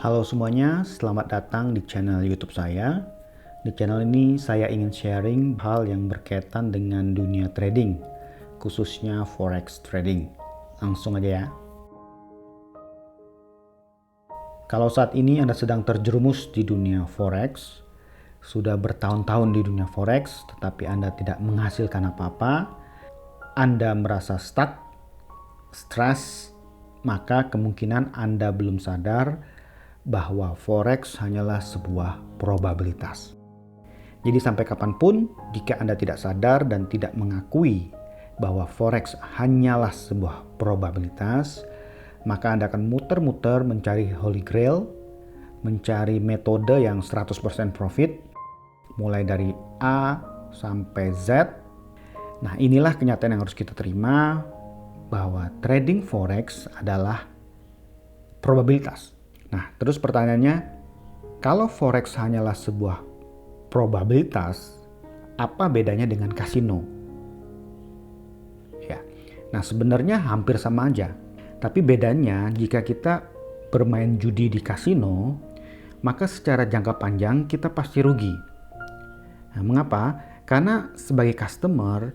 Halo semuanya, selamat datang di channel YouTube saya. Di channel ini saya ingin sharing hal yang berkaitan dengan dunia trading, khususnya forex trading. Langsung aja ya. Kalau saat ini Anda sedang terjerumus di dunia forex, sudah bertahun-tahun di dunia forex, tetapi Anda tidak menghasilkan apa-apa, Anda merasa stuck, stres, maka kemungkinan Anda belum sadar bahwa forex hanyalah sebuah probabilitas. Jadi sampai kapanpun, jika Anda tidak sadar dan tidak mengakui bahwa forex hanyalah sebuah probabilitas, maka Anda akan muter-muter mencari holy grail, mencari metode yang 100% profit, mulai dari A sampai Z. Nah, inilah kenyataan yang harus kita terima, bahwa trading forex adalah probabilitas. Nah, terus pertanyaannya, kalau forex hanyalah sebuah probabilitas, apa bedanya dengan kasino? Ya, nah sebenarnya hampir sama aja. Tapi bedanya jika kita bermain judi di kasino, maka secara jangka panjang kita pasti rugi. Nah, mengapa? Karena sebagai customer,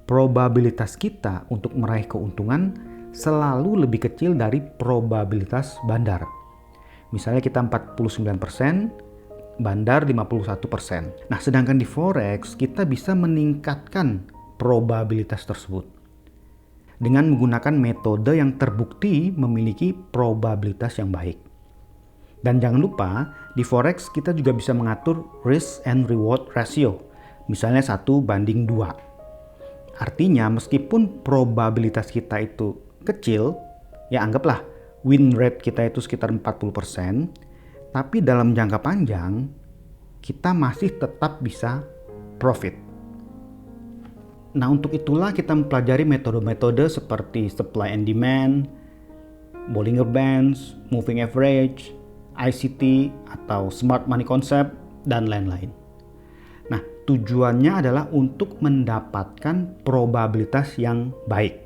probabilitas kita untuk meraih keuntungan selalu lebih kecil dari probabilitas bandar. Misalnya kita 49%, bandar 51%. Nah, sedangkan di forex kita bisa meningkatkan probabilitas tersebut dengan menggunakan metode yang terbukti memiliki probabilitas yang baik. Dan jangan lupa, di forex kita juga bisa mengatur risk and reward ratio. Misalnya 1:2. Artinya meskipun probabilitas kita itu kecil, ya anggaplah win rate kita itu sekitar 40%, tapi dalam jangka panjang kita masih tetap bisa profit. Nah, untuk itulah kita mempelajari metode-metode seperti supply and demand, Bollinger Bands, moving average, ICT atau smart money concept, dan lain-lain. Nah, tujuannya adalah untuk mendapatkan probabilitas yang baik.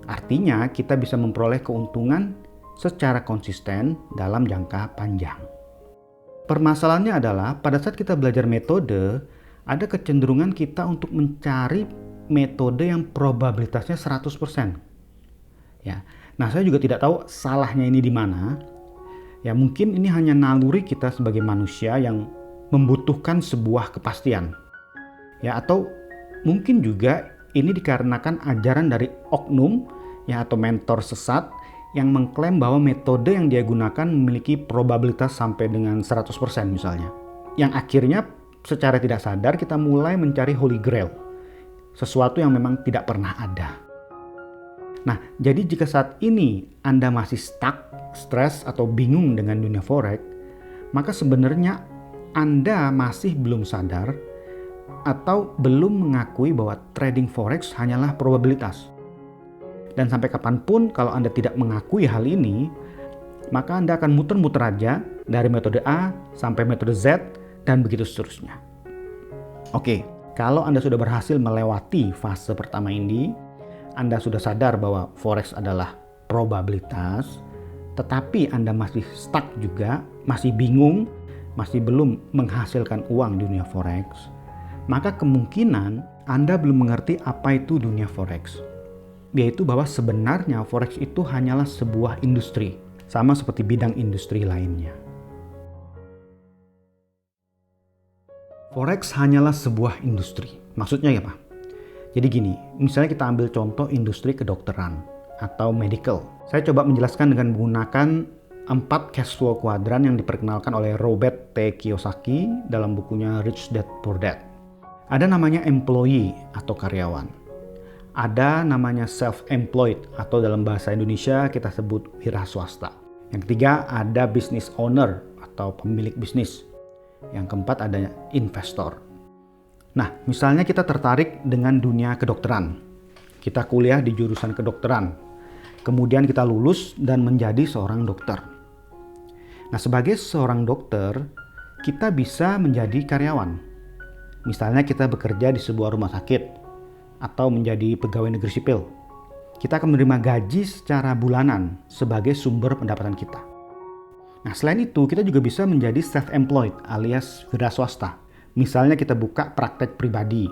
Artinya kita bisa memperoleh keuntungan secara konsisten dalam jangka panjang. Permasalahannya adalah pada saat kita belajar metode, ada kecenderungan kita untuk mencari metode yang probabilitasnya 100%. Ya. Nah, saya juga tidak tahu salahnya ini di mana. Ya, mungkin ini hanya naluri kita sebagai manusia yang membutuhkan sebuah kepastian. Ya, atau mungkin juga ini dikarenakan ajaran dari oknum ya atau mentor sesat yang mengklaim bahwa metode yang dia gunakan memiliki probabilitas sampai dengan 100% misalnya. Yang akhirnya secara tidak sadar kita mulai mencari holy grail, sesuatu yang memang tidak pernah ada. Nah, jadi jika saat ini Anda masih stuck, stres atau bingung dengan dunia forex, maka sebenarnya Anda masih belum sadar atau belum mengakui bahwa trading forex hanyalah probabilitas. Dan sampai kapanpun kalau Anda tidak mengakui hal ini, maka Anda akan muter-muter aja dari metode A sampai metode Z dan begitu seterusnya. Oke, kalau Anda sudah berhasil melewati fase pertama ini, Anda sudah sadar bahwa forex adalah probabilitas, tetapi Anda masih stuck juga, masih bingung, masih belum menghasilkan uang di dunia forex, maka kemungkinan Anda belum mengerti apa itu dunia forex. Yaitu bahwa sebenarnya forex itu hanyalah sebuah industri, sama seperti bidang industri lainnya. Forex hanyalah sebuah industri. Maksudnya ya Pak? Jadi gini, misalnya kita ambil contoh industri kedokteran atau medical. Saya coba menjelaskan dengan menggunakan 4 cash flow quadrant yang diperkenalkan oleh Robert T. Kiyosaki dalam bukunya Rich Dad Poor Dad. Ada namanya employee atau karyawan. Ada namanya self-employed atau dalam bahasa Indonesia kita sebut wira swasta. Yang ketiga ada business owner atau pemilik bisnis. Yang keempat ada investor. Nah, misalnya kita tertarik dengan dunia kedokteran. Kita kuliah di jurusan kedokteran. Kemudian kita lulus dan menjadi seorang dokter. Nah, sebagai seorang dokter, kita bisa menjadi karyawan. Misalnya kita bekerja di sebuah rumah sakit atau menjadi pegawai negeri sipil. Kita akan menerima gaji secara bulanan sebagai sumber pendapatan kita. Nah, selain itu kita juga bisa menjadi self-employed alias wira swasta. Misalnya kita buka praktek pribadi.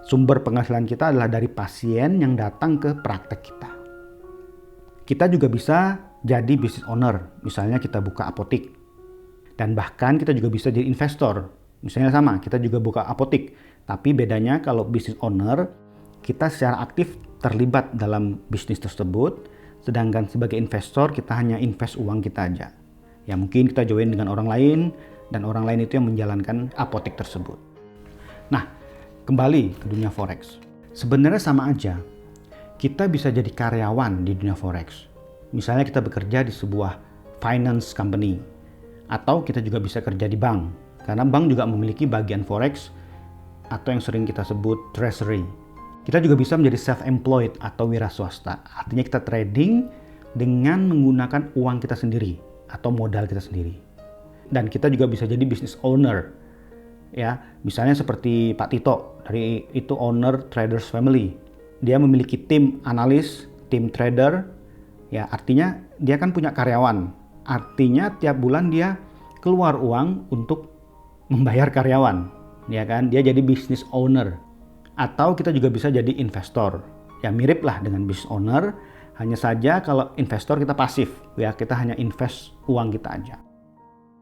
Sumber penghasilan kita adalah dari pasien yang datang ke praktek kita. Kita juga bisa jadi business owner. Misalnya kita buka apotik. Dan bahkan kita juga bisa jadi investor. Misalnya sama, kita juga buka apotik. Tapi bedanya kalau business owner, kita secara aktif terlibat dalam bisnis tersebut. Sedangkan sebagai investor, kita hanya invest uang kita aja. Ya mungkin kita join dengan orang lain, dan orang lain itu yang menjalankan apotik tersebut. Nah, kembali ke dunia forex. Sebenarnya sama aja. Kita bisa jadi karyawan di dunia forex. Misalnya kita bekerja di sebuah finance company. Atau kita juga bisa kerja di bank. Karena bank juga memiliki bagian forex atau yang sering kita sebut treasury. Kita juga bisa menjadi self-employed atau wira swasta. Artinya kita trading dengan menggunakan uang kita sendiri atau modal kita sendiri. Dan kita juga bisa jadi business owner. Ya, misalnya seperti Pak Tito, dari itu owner Traders Family. Dia memiliki tim analis, tim trader. Ya, artinya dia kan punya karyawan. Artinya tiap bulan dia keluar uang untuk membayar karyawan. Ya kan, dia jadi business owner. Atau kita juga bisa jadi investor. Ya mirip lah dengan business owner. Hanya saja kalau investor kita pasif. Ya kita hanya invest uang kita aja.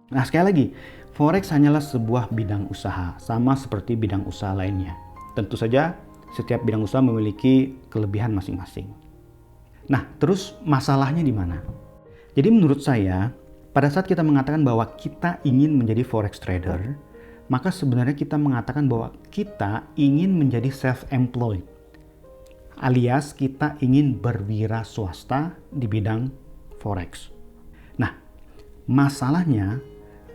Nah sekali lagi, forex hanyalah sebuah bidang usaha, sama seperti bidang usaha lainnya. Tentu saja setiap bidang usaha memiliki kelebihan masing-masing. Nah terus masalahnya di mana? Jadi menurut saya, pada saat kita mengatakan bahwa kita ingin menjadi forex trader, maka sebenarnya kita mengatakan bahwa kita ingin menjadi self-employed. Alias kita ingin berwira swasta di bidang forex. Nah, masalahnya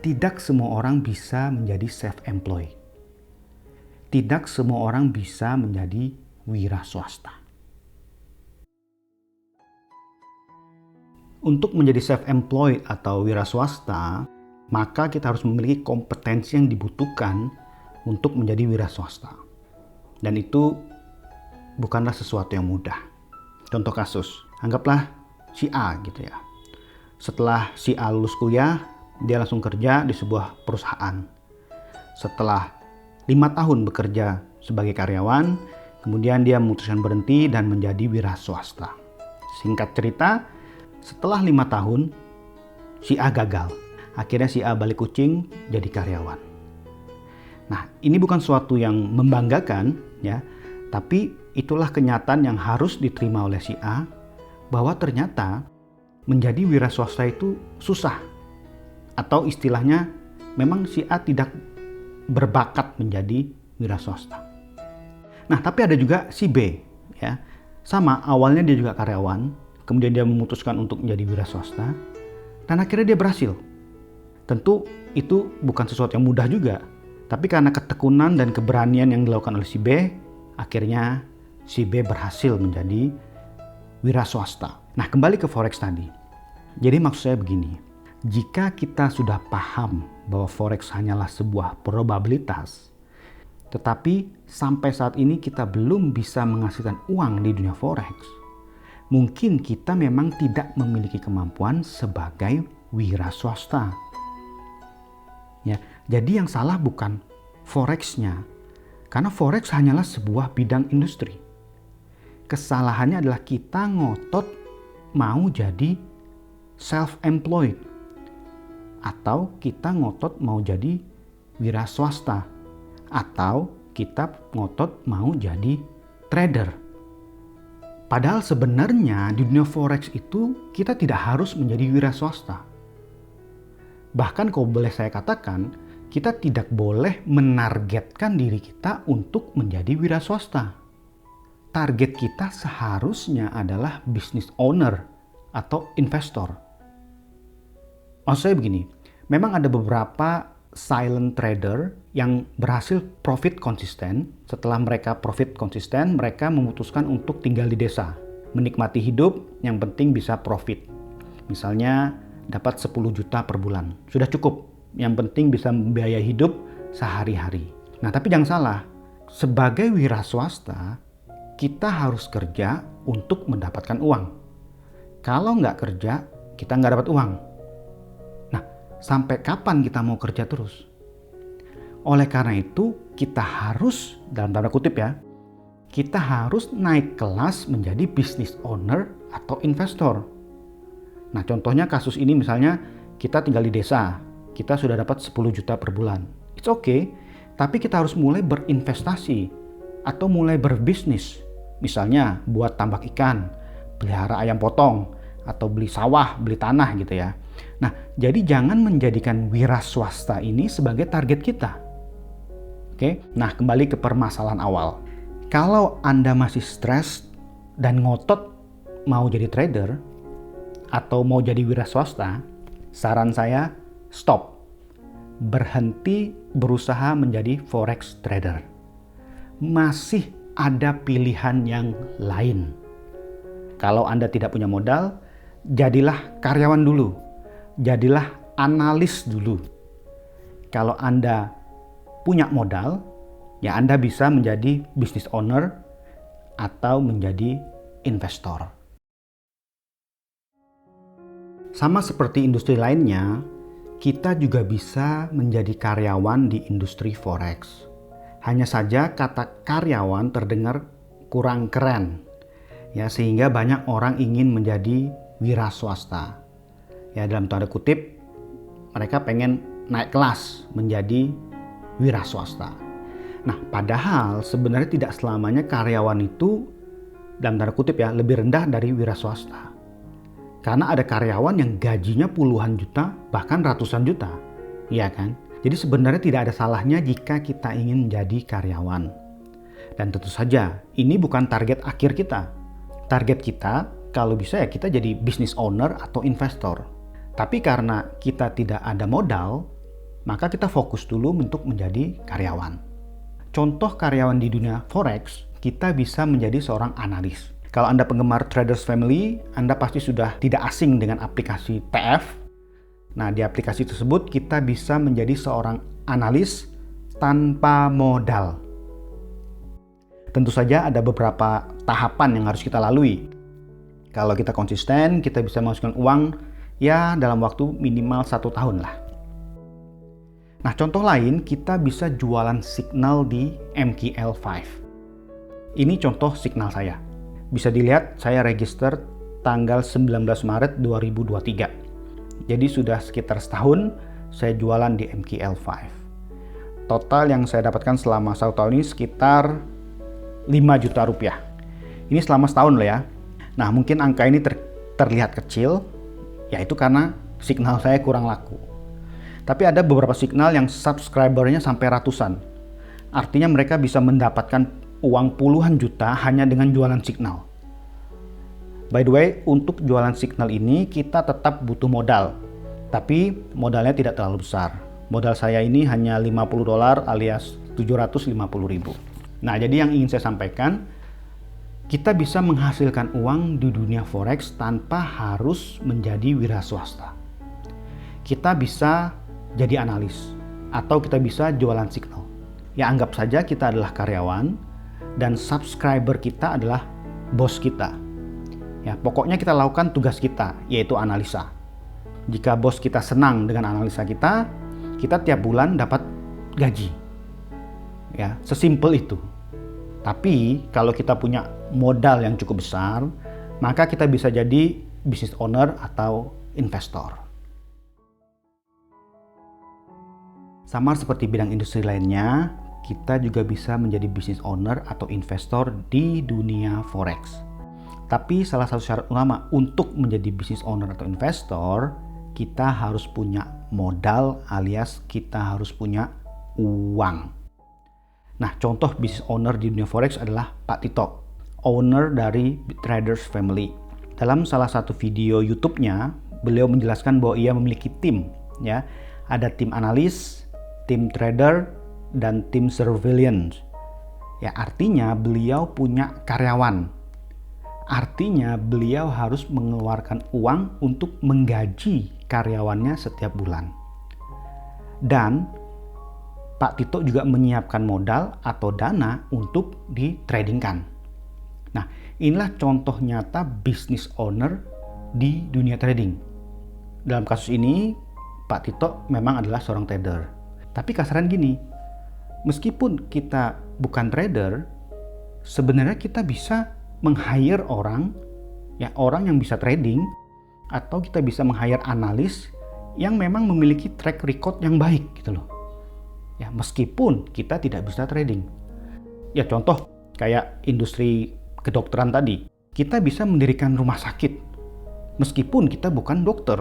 tidak semua orang bisa menjadi self-employed. Tidak semua orang bisa menjadi wira swasta. Untuk menjadi self-employed atau wira swasta, maka kita harus memiliki kompetensi yang dibutuhkan untuk menjadi wira swasta. Dan itu bukanlah sesuatu yang mudah. Contoh kasus, anggaplah si A gitu ya. Setelah si A lulus kuliah, dia langsung kerja di sebuah perusahaan. Setelah 5 tahun bekerja sebagai karyawan, kemudian dia memutuskan berhenti dan menjadi wira swasta. Singkat cerita, setelah 5 tahun, si A gagal. Akhirnya si A balik kucing jadi karyawan. Nah, ini bukan suatu yang membanggakan ya, tapi itulah kenyataan yang harus diterima oleh si A bahwa ternyata menjadi wira swasta itu susah. Atau istilahnya memang si A tidak berbakat menjadi wira swasta. Nah, tapi ada juga si B ya. Sama, awalnya dia juga karyawan, kemudian dia memutuskan untuk menjadi wira swasta dan akhirnya dia berhasil. Tentu itu bukan sesuatu yang mudah juga, tapi karena ketekunan dan keberanian yang dilakukan oleh si B, akhirnya si B berhasil menjadi wira swasta. Nah, kembali ke forex tadi. Jadi maksud saya begini, jika kita sudah paham bahwa forex hanyalah sebuah probabilitas, tetapi sampai saat ini kita belum bisa menghasilkan uang di dunia forex, mungkin kita memang tidak memiliki kemampuan sebagai wira swasta. Ya, jadi yang salah bukan forexnya, karena forex hanyalah sebuah bidang industri. Kesalahannya adalah kita ngotot mau jadi self-employed, atau kita ngotot mau jadi wira swasta, atau kita ngotot mau jadi trader. Padahal sebenarnya di dunia forex itu kita tidak harus menjadi wira swasta. Bahkan kalau boleh saya katakan, kita tidak boleh menargetkan diri kita untuk menjadi wira swasta. Target kita seharusnya adalah business owner atau investor. Maksud saya begini, memang ada beberapa silent trader yang berhasil profit konsisten. Setelah mereka profit konsisten, mereka memutuskan untuk tinggal di desa, menikmati hidup, yang penting bisa profit. Misalnya dapat 10 juta per bulan, sudah cukup. Yang penting bisa membiayai hidup sehari-hari. Nah, tapi jangan salah, sebagai wira swasta, kita harus kerja untuk mendapatkan uang. Kalau nggak kerja, kita nggak dapat uang. Nah, Sampai kapan kita mau kerja terus? Oleh karena itu, kita harus, dalam tanda kutip ya, kita harus naik kelas menjadi business owner atau investor. Nah, contohnya kasus ini misalnya kita tinggal di desa, kita sudah dapat 10 juta per bulan. It's okay, tapi kita harus mulai berinvestasi atau mulai berbisnis. Misalnya buat tambak ikan, pelihara ayam potong, atau beli sawah, beli tanah gitu ya. Nah, jadi jangan menjadikan wira swasta ini sebagai target kita. Oke, nah kembali ke permasalahan awal. Kalau Anda masih stres dan ngotot mau jadi trader atau mau jadi wira swasta, saran saya stop. Berhenti berusaha menjadi forex trader. Masih ada pilihan yang lain. Kalau Anda tidak punya modal, jadilah karyawan dulu. Jadilah analis dulu. Kalau Anda punya modal, ya Anda bisa menjadi business owner atau menjadi investor. Sama seperti industri lainnya, kita juga bisa menjadi karyawan di industri forex. Hanya saja kata karyawan terdengar kurang keren, ya, sehingga banyak orang ingin menjadi wira swasta. Ya, dalam tanda kutip, mereka pengen naik kelas menjadi wira swasta. Nah, padahal sebenarnya tidak selamanya karyawan itu, dalam tanda kutip ya, lebih rendah dari wira swasta. Karena ada karyawan yang gajinya puluhan juta, bahkan ratusan juta. Iya kan? Jadi sebenarnya tidak ada salahnya jika kita ingin menjadi karyawan. Dan tentu saja, ini bukan target akhir kita. Target kita, kalau bisa ya kita jadi business owner atau investor. Tapi karena kita tidak ada modal, maka kita fokus dulu untuk menjadi karyawan. Contoh karyawan di dunia forex, kita bisa menjadi seorang analis. Kalau Anda penggemar Traders Family, Anda pasti sudah tidak asing dengan aplikasi TF. Nah, di aplikasi tersebut kita bisa menjadi seorang analis tanpa modal. Tentu saja ada beberapa tahapan yang harus kita lalui. Kalau kita konsisten, kita bisa menghasilkan uang ya dalam waktu minimal 1 tahun lah. Nah, contoh lain, kita bisa jualan signal di MQL5. Ini contoh signal saya. Bisa dilihat, saya register tanggal 19 Maret 2023. Jadi sudah sekitar setahun saya jualan di MQL5. Total yang saya dapatkan selama 1 tahun ini sekitar 5 juta rupiah. Ini selama setahun loh ya. Nah, mungkin angka ini terlihat kecil, yaitu karena signal saya kurang laku. Tapi ada beberapa signal yang subscribernya sampai ratusan. Artinya mereka bisa mendapatkan uang puluhan juta hanya dengan jualan signal. By the way, untuk jualan signal ini kita tetap butuh modal. Tapi modalnya tidak terlalu besar. Modal saya ini hanya $50 alias 750.000. Nah, jadi yang ingin saya sampaikan, kita bisa menghasilkan uang di dunia forex tanpa harus menjadi wira swasta. Kita bisa jadi analis, atau kita bisa jualan signal. Ya, anggap saja kita adalah karyawan dan subscriber kita adalah bos kita. Ya, pokoknya kita lakukan tugas kita, yaitu analisa. Jika bos kita senang dengan analisa kita tiap bulan dapat gaji. Ya, sesimpel itu. Tapi kalau kita punya modal yang cukup besar, maka kita bisa jadi business owner atau investor. Sama seperti bidang industri lainnya, kita juga bisa menjadi business owner atau investor di dunia forex. Tapi salah satu syarat utama untuk menjadi business owner atau investor, kita harus punya modal alias kita harus punya uang. Nah, contoh business owner di dunia forex adalah Pak Tito, owner dari Traders Family. Dalam salah satu video YouTube-nya, beliau menjelaskan bahwa ia memiliki tim, ya. Ada tim analis, tim trader, dan tim surveillance. Ya, artinya beliau punya karyawan. Artinya beliau harus mengeluarkan uang untuk menggaji karyawannya setiap bulan. Dan Pak Tito juga menyiapkan modal atau dana untuk ditradingkan. Nah, inilah contoh nyata business owner di dunia trading. Dalam kasus ini, Pak Tito memang adalah seorang trader. Tapi kasaran gini, meskipun kita bukan trader, sebenarnya kita bisa meng-hire orang yang bisa trading, atau kita bisa meng-hire analis yang memang memiliki track record yang baik gitu loh. Ya, meskipun kita tidak bisa trading. Ya contoh kayak industri kedokteran tadi, kita bisa mendirikan rumah sakit meskipun kita bukan dokter.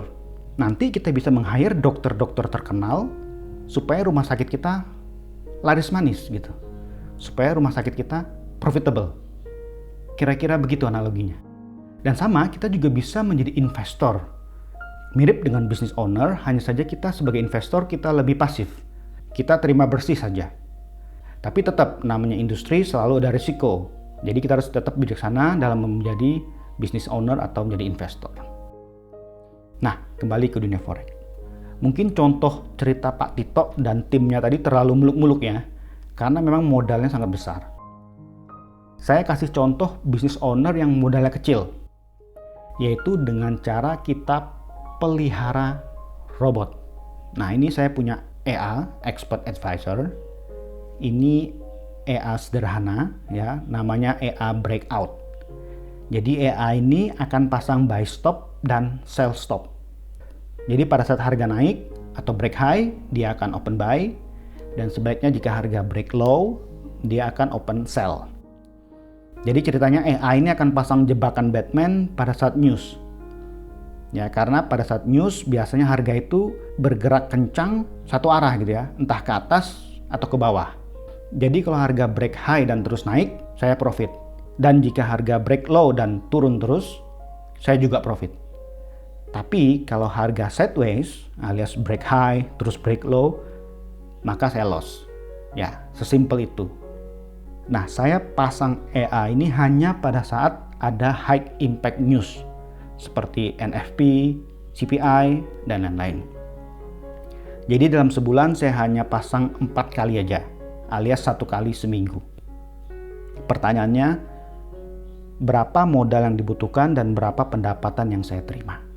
Nanti kita bisa meng-hire dokter-dokter terkenal supaya rumah sakit kita laris manis gitu. Supaya rumah sakit kita profitable. Kira-kira begitu analoginya. Dan sama, kita juga bisa menjadi investor. Mirip dengan business owner, hanya saja kita sebagai investor kita lebih pasif. Kita terima bersih saja. Tapi tetap namanya industri selalu ada risiko. Jadi kita harus tetap bijaksana dalam menjadi business owner atau menjadi investor. Nah, kembali ke dunia forex. Mungkin contoh cerita Pak Tito dan timnya tadi terlalu muluk-muluk ya, karena memang modalnya sangat besar. Saya kasih contoh business owner yang modalnya kecil, yaitu dengan cara kita pelihara robot. Nah, ini saya punya EA, Expert Advisor. Ini EA sederhana ya, namanya EA Breakout. Jadi EA ini akan pasang buy stop dan sell stop. Jadi pada saat harga naik atau break high, dia akan open buy, dan sebaliknya jika harga break low, dia akan open sell. Jadi ceritanya EA ini akan pasang jebakan Batman pada saat news. Ya, karena pada saat news biasanya harga itu bergerak kencang satu arah gitu ya, entah ke atas atau ke bawah. Jadi kalau harga break high dan terus naik, saya profit. Dan jika harga break low dan turun terus, saya juga profit. Tapi kalau harga sideways alias break high terus break low, maka saya loss. Ya, sesimpel itu. Nah, saya pasang EA ini hanya pada saat ada high impact news seperti NFP, CPI, dan lain-lain. Jadi dalam sebulan saya hanya pasang 4 kali aja, alias 1 kali seminggu. Pertanyaannya, berapa modal yang dibutuhkan dan berapa pendapatan yang saya terima?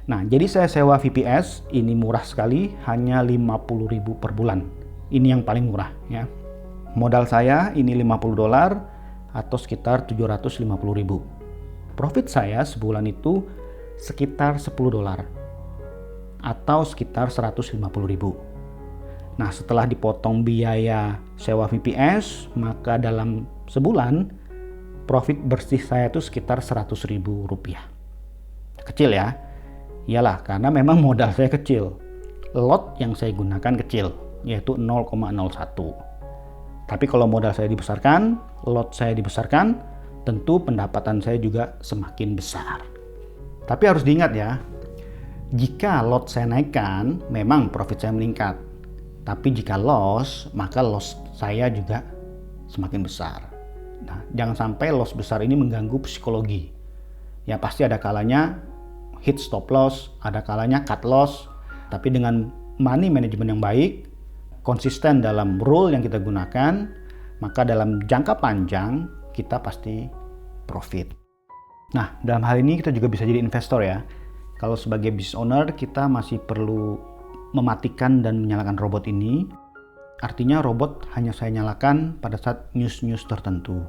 Nah, jadi saya sewa VPS, ini murah sekali, hanya 50.000 per bulan. Ini yang paling murah ya. Modal saya ini $50 atau sekitar 750.000. Profit saya sebulan itu sekitar $10 atau sekitar 150.000. Nah, setelah dipotong biaya sewa VPS, maka dalam sebulan profit bersih saya itu sekitar Rp100.000. Kecil ya? Iyalah, karena memang modal saya kecil. Lot yang saya gunakan kecil, yaitu 0,01. Tapi kalau modal saya dibesarkan, lot saya dibesarkan, tentu pendapatan saya juga semakin besar. Tapi harus diingat ya, jika lot saya naikkan, memang profit saya meningkat. Tapi jika loss, maka loss saya juga semakin besar. Nah, jangan sampai loss besar ini mengganggu psikologi. Ya pasti ada kalanya hit stop loss, ada kalanya cut loss. Tapi dengan money management yang baik, konsisten dalam rule yang kita gunakan, maka dalam jangka panjang kita pasti profit. Nah, dalam hal ini kita juga bisa jadi investor ya. Kalau sebagai business owner, kita masih perlu mematikan dan menyalakan robot ini. Artinya robot hanya saya nyalakan pada saat news-news tertentu.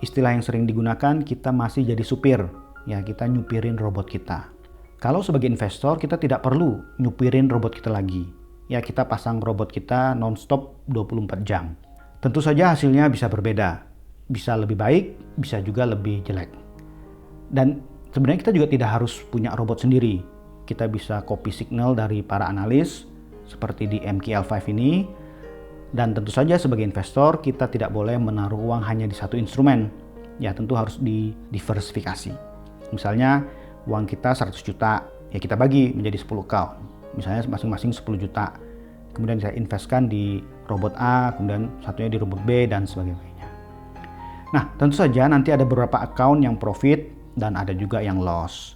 Istilah yang sering digunakan, kita masih jadi supir. Ya, kita nyupirin robot kita. Kalau sebagai investor, kita tidak perlu nyupirin robot kita lagi. Ya, kita pasang robot kita non-stop 24 jam. Tentu saja hasilnya bisa berbeda. Bisa lebih baik, bisa juga lebih jelek. Dan sebenarnya kita juga tidak harus punya robot sendiri. Kita bisa copy signal dari para analis seperti di MKL5 ini. Dan tentu saja sebagai investor kita tidak boleh menaruh uang hanya di satu instrumen. Ya tentu harus didiversifikasi. Misalnya uang kita 100 juta, ya kita bagi menjadi 10 account. Misalnya masing-masing 10 juta. Kemudian saya investkan di robot A, kemudian satunya di robot B dan sebagainya. Nah, tentu saja nanti ada beberapa account yang profit dan ada juga yang loss.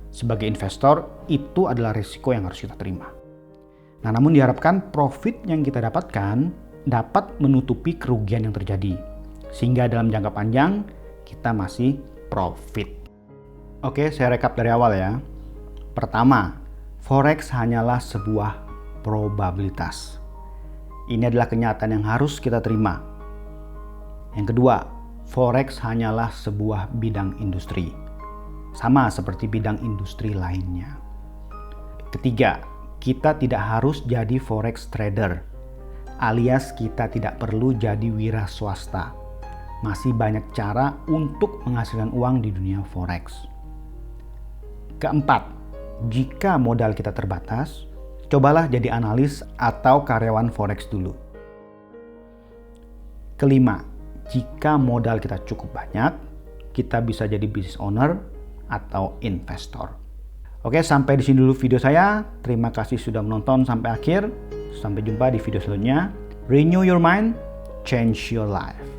Sebagai investor, itu adalah risiko yang harus kita terima. Nah, namun diharapkan profit yang kita dapatkan dapat menutupi kerugian yang terjadi. Sehingga dalam jangka panjang, kita masih profit. Oke, saya rekap dari awal ya. Pertama, Forex hanyalah sebuah probabilitas. Ini adalah kenyataan yang harus kita terima. Yang kedua, Forex hanyalah sebuah bidang industri, sama seperti bidang industri lainnya. Ketiga, kita tidak harus jadi Forex trader, alias kita tidak perlu jadi wira swasta. Masih banyak cara untuk menghasilkan uang di dunia Forex. Keempat, jika modal kita terbatas, cobalah jadi analis atau karyawan Forex dulu. Kelima, jika modal kita cukup banyak, kita bisa jadi business owner atau investor. Oke, sampai di sini dulu video saya. Terima kasih sudah menonton sampai akhir. Sampai jumpa di video selanjutnya. Renew your mind, change your life.